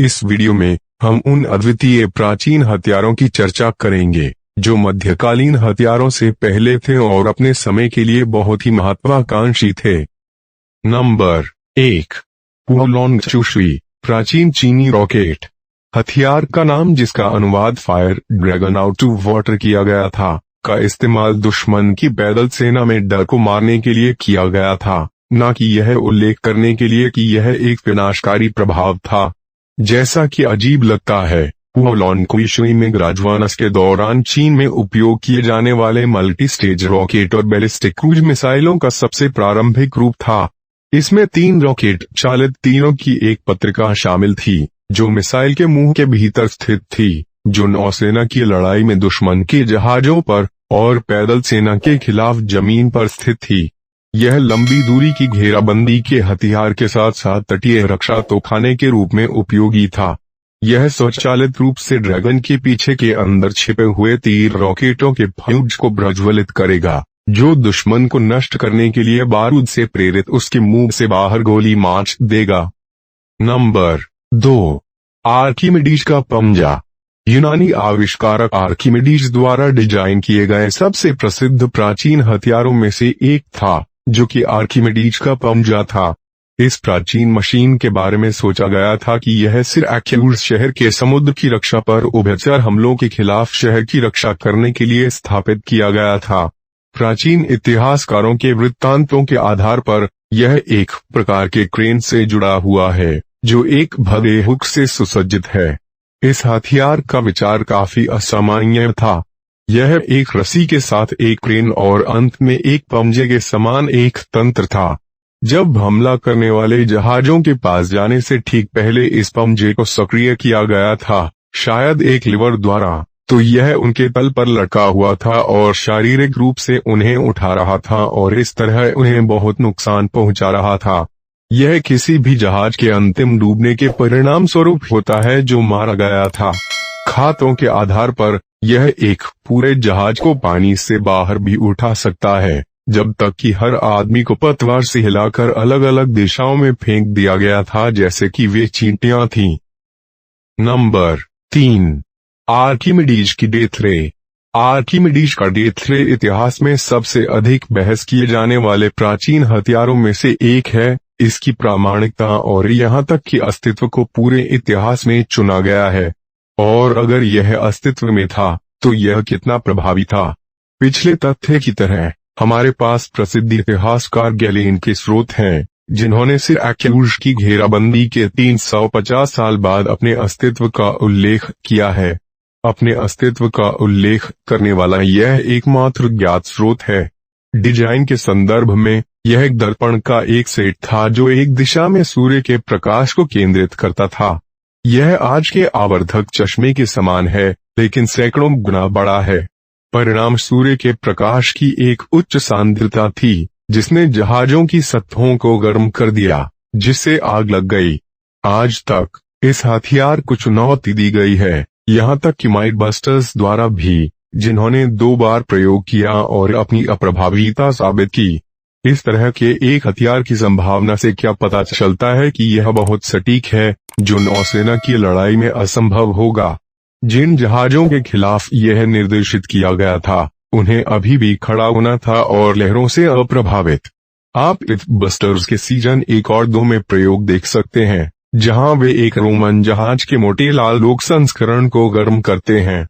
इस वीडियो में हम उन अद्वितीय प्राचीन हथियारों की चर्चा करेंगे जो मध्यकालीन हथियारों से पहले थे और अपने समय के लिए बहुत ही महत्वाकांक्षी थे। नंबर 1, पुओलोंग चुशुई, प्राचीन चीनी रॉकेट। हथियार का नाम, जिसका अनुवाद fire dragon out to water किया गया था, का इस्तेमाल दुश्मन की पैदल सेना में डर को मारने के लिए किया गया था, न कि यह उल्लेख करने के लिए कि यह एक विनाशकारी प्रभाव था। जैसा कि अजीब लगता है, पुओलोंग चुशुई में राजवंश के दौरान चीन में उपयोग किए जाने वाले मल्टी स्टेज रॉकेट और बैलिस्टिक क्रूज मिसाइलों का सबसे प्रारंभिक रूप था। इसमें 3 रॉकेट चालित तीरों की एक पत्रिका शामिल थी, जो मिसाइल के मुंह के भीतर स्थित थी, जो नौसेना की लड़ाई में दुश्मन के जहाजों पर और पैदल सेना के खिलाफ जमीन पर स्थित थी। यह लंबी दूरी की घेराबंदी के हथियार के साथ साथ तटीय रक्षा तोपखाने के रूप में उपयोगी था। यह स्वचालित रूप से ड्रैगन के पीछे के अंदर छिपे हुए तीर रॉकेटों के फ्यूज को प्रज्वलित करेगा, जो दुश्मन को नष्ट करने के लिए बारूद से प्रेरित उसके मुंह से बाहर गोली मार देगा। नंबर 2, आर्किमिडीज का पंजा। यूनानी आविष्कारक आर्किमिडीज द्वारा डिजाइन किए गए सबसे प्रसिद्ध प्राचीन हथियारों में से एक था, जो कि आर्किमिडीज का पंजा था। इस प्राचीन मशीन के बारे में सोचा गया था कि यह सिरैक्यूज शहर के समुद्र की रक्षा पर उभयचर हमलों के खिलाफ शहर की रक्षा करने के लिए स्थापित किया गया था। प्राचीन इतिहासकारों के वृत्तांतों के आधार पर यह एक प्रकार के क्रेन से जुड़ा हुआ है, जो एक भव्य हुक से सुसज्जित है। इस हथियार का विचार काफी असामान्य था। यह एक रस्सी के साथ एक क्रेन और अंत में एक पंजे के समान एक तंत्र था। जब हमला करने वाले जहाजों के पास जाने से ठीक पहले इस पंजे को सक्रिय किया गया था, शायद एक लीवर द्वारा, तो यह उनके तल पर लटका हुआ था और शारीरिक रूप से उन्हें उठा रहा था और इस तरह उन्हें बहुत नुकसान पहुंचा रहा था। यह किसी भी जहाज के अंतिम डूबने के परिणाम स्वरूप होता है जो मारा गया था। खातों के आधार पर यह एक पूरे जहाज को पानी से बाहर भी उठा सकता है, जब तक कि हर आदमी को पतवार से हिलाकर अलग अलग दिशाओं में फेंक दिया गया था, जैसे कि वे चींटियां थीं। नंबर 3, आर्किमिडीज की डेथ रे। आर्किमिडीज का डेथ रे इतिहास में सबसे अधिक बहस किए जाने वाले प्राचीन हथियारों में से एक है। इसकी प्रामाणिकता और यहाँ तक कि अस्तित्व को पूरे इतिहास में चुना गया है, और अगर यह अस्तित्व में था तो यह कितना प्रभावी था। पिछले तथ्य की तरह हमारे पास प्रसिद्ध इतिहासकार गैलेन के स्रोत हैं, जिन्होंने सिरैक्यूज की घेराबंदी के 350 साल बाद अपने अस्तित्व का उल्लेख किया है। अपने अस्तित्व का उल्लेख करने वाला यह एकमात्र ज्ञात स्रोत है। डिजाइन के संदर्भ में यह एक दर्पण का एक सेट था जो एक दिशा में सूर्य के प्रकाश को केंद्रित करता था। यह आज के आवर्धक चश्मे के समान है, लेकिन सैकड़ों गुना बड़ा है। परिणाम सूर्य के प्रकाश की एक उच्च सांद्रता थी, जिसने जहाजों की सतहों को गर्म कर दिया, जिससे आग लग गई। आज तक इस हथियार को चुनौती दी गई है, यहाँ तक कि माइट बस्टर्स द्वारा भी, जिन्होंने 2 बार प्रयोग किया और अपनी अप्रभावीता साबित की। इस तरह के एक हथियार की संभावना से क्या पता चलता है कि यह बहुत सटीक है, जो नौसेना की लड़ाई में असंभव होगा। जिन जहाजों के खिलाफ यह निर्देशित किया गया था, उन्हें अभी भी खड़ा होना था और लहरों से अप्रभावित। आप इस बस्टर्स के सीजन 1 और 2 में प्रयोग देख सकते हैं, जहां वे एक रोमन जहाज के मोटे लाल लोक संस्करण को गर्म करते हैं।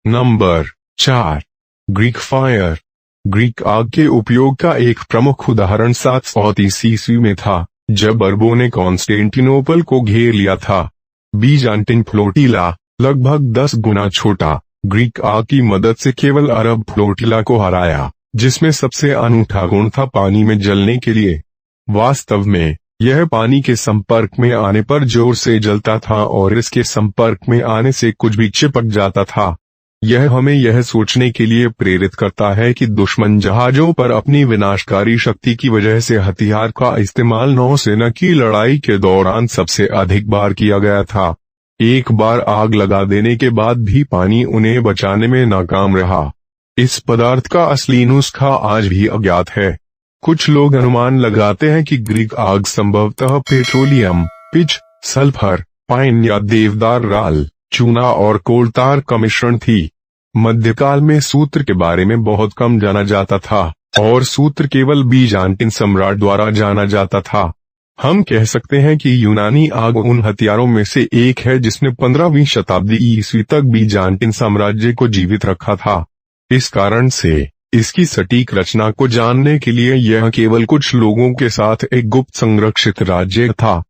Number 4, Greek fire. ग्रीक आग के उपयोग का एक प्रमुख उदाहरण 730 ईस्वी में था, जब अरबों ने कॉन्स्टेंटिनोपल को घेर लिया था। बीजान्टिन फ्लोटिला, लगभग 10 गुना छोटा, ग्रीक आग की मदद से केवल अरब फ्लोटिला को हराया, जिसमें सबसे अनूठा गुण था पानी में जलने के लिए। वास्तव में यह पानी के संपर्क में आने पर जोर से जलता था और इसके संपर्क में आने से कुछ भी चिपक जाता था। यह हमें यह सोचने के लिए प्रेरित करता है कि दुश्मन जहाजों पर अपनी विनाशकारी शक्ति की वजह से हथियार का इस्तेमाल नौसेना की लड़ाई के दौरान सबसे अधिक बार किया गया था। एक बार आग लगा देने के बाद भी पानी उन्हें बचाने में नाकाम रहा। इस पदार्थ का असली नुस्खा आज भी अज्ञात है। कुछ लोग अनुमान लगाते हैं कि ग्रीक आग संभवतः पेट्रोलियम, पिच, सल्फर पाइन या देवदार राल, चूना और कोलतार का मिश्रण थी। मध्यकाल में सूत्र के बारे में बहुत कम जाना जाता था और सूत्र केवल बीजान्टिन सम्राट द्वारा जाना जाता था। हम कह सकते हैं कि यूनानी आग उन हथियारों में से एक है जिसने 15वीं शताब्दी ईस्वी तक बीजान्टिन साम्राज्य को जीवित रखा था। इस कारण से इसकी सटीक रचना को जानने के लिए यह केवल कुछ लोगों के साथ एक गुप्त संरक्षित राज्य था।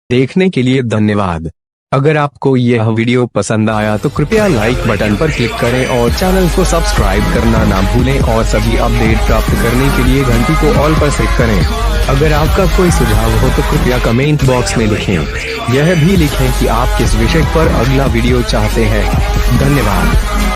देखने के लिए धन्यवाद। अगर आपको यह वीडियो पसंद आया तो कृपया लाइक बटन पर क्लिक करें और चैनल को सब्सक्राइब करना ना भूलें और सभी अपडेट प्राप्त करने के लिए घंटी को ऑल पर सेट करें। अगर आपका कोई सुझाव हो तो कृपया कमेंट बॉक्स में लिखें। यह भी लिखें कि आप किस विषय पर अगला वीडियो चाहते हैं। धन्यवाद।